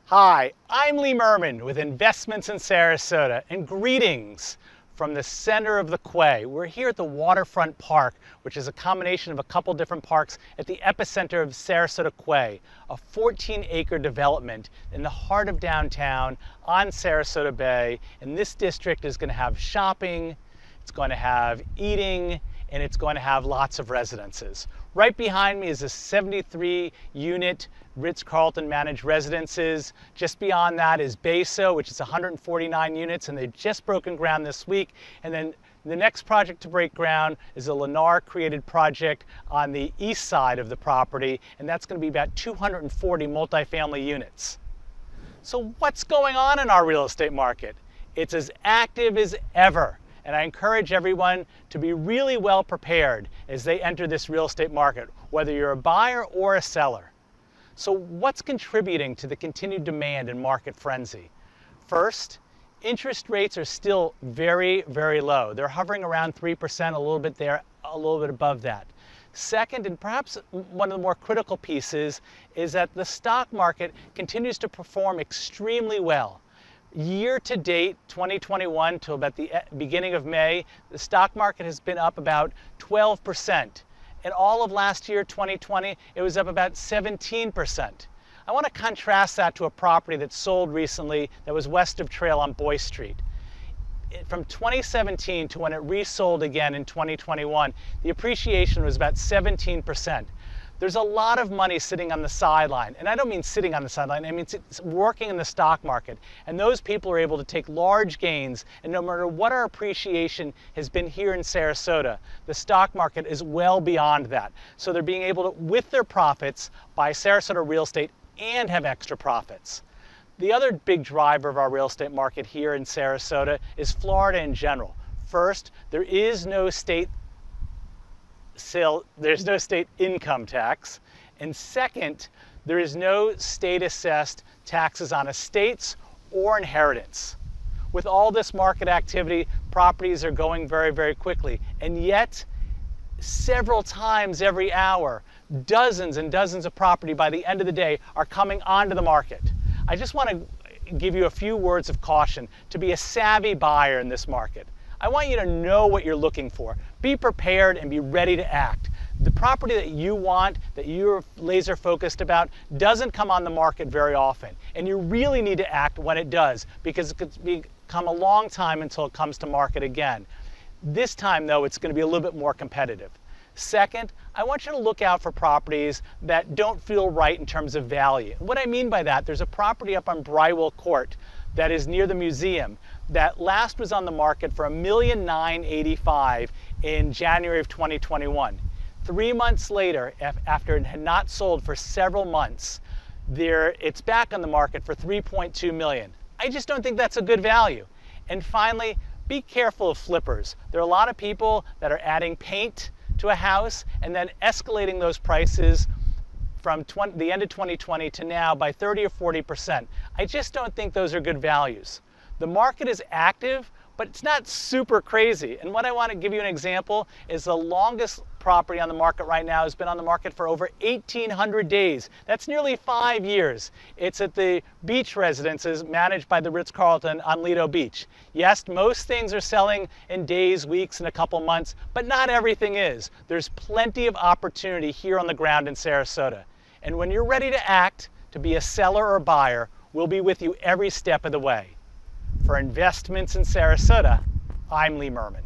Hi, I'm Lee Merman with Investments in Sarasota, and greetings from the center of the Quay. We're here at the Waterfront Park, which is a combination of a couple different parks at the epicenter of Sarasota Quay, a 14-acre development in the heart of downtown on Sarasota Bay. And this district is going to have shopping, it's going to have eating, and it's going to have lots of residences. Right behind me is a 73-unit Ritz-Carlton managed residences. Just beyond that is Bayso, which is 149 units, and they've just broken ground this week. And then the next project to break ground is a Lennar created project on the east side of the property, and that's going to be about 240 multifamily units. So what's going on in our real estate market? It's as active as ever. And I encourage everyone to be really well prepared as they enter this real estate market, whether you're a buyer or a seller. So what's contributing to the continued demand and market frenzy? First, interest rates are still very, very low. They're hovering around 3%, a little bit there, a little bit above that. Second, and perhaps one of the more critical pieces, is that the stock market continues to perform extremely well. Year to date, 2021 till about the beginning of May, the stock market has been up about 12%. And all of last year, 2020, it was up about 17%. I want to contrast that to a property that sold recently that was west of Trail on Boy Street. From 2017 to when it resold again in 2021, the appreciation was about 17%. There's a lot of money sitting on the sideline, and I don't mean sitting on the sideline, I mean it's working in the stock market, and those people are able to take large gains, and no matter what our appreciation has been here in Sarasota, the stock market is well beyond that. So they're being able to, with their profits, buy Sarasota real estate and have extra profits. The other big driver of our real estate market here in Sarasota is Florida in general. First, there's no state income tax, and second, there is no state assessed taxes on estates or inheritance. With all this market activity, properties are going very, very quickly, and yet several times every hour, dozens and dozens of property by the end of the day are coming onto the market. I just want to give you a few words of caution to be a savvy buyer in this market. I want you to know what you're looking for. Be prepared and be ready to act. The property that you want, that you're laser focused about, doesn't come on the market very often. And you really need to act when it does, because it could become a long time until it comes to market again. This time, though, it's going to be a little bit more competitive. Second, I want you to look out for properties that don't feel right in terms of value. What I mean by that, there's a property up on Brywell Court that is near the museum that last was on the market for $1,985,000 in January of 2021. 3 months later, after it had not sold for several months, it's back on the market for $3.2 million. I just don't think that's a good value. And finally, be careful of flippers. There are a lot of people that are adding paint to a house and then escalating those prices from the end of 2020 to now by 30 or 40%. I just don't think those are good values. The market is active, but it's not super crazy. And what I want to give you an example is the longest property on the market right now has been on the market for over 1,800 days. That's nearly 5 years. It's at the beach residences managed by the Ritz-Carlton on Lido Beach. Yes, most things are selling in days, weeks, and a couple months, but not everything is. There's plenty of opportunity here on the ground in Sarasota. And when you're ready to act, to be a seller or buyer, we'll be with you every step of the way. For Investments in Sarasota, I'm Lee Merman.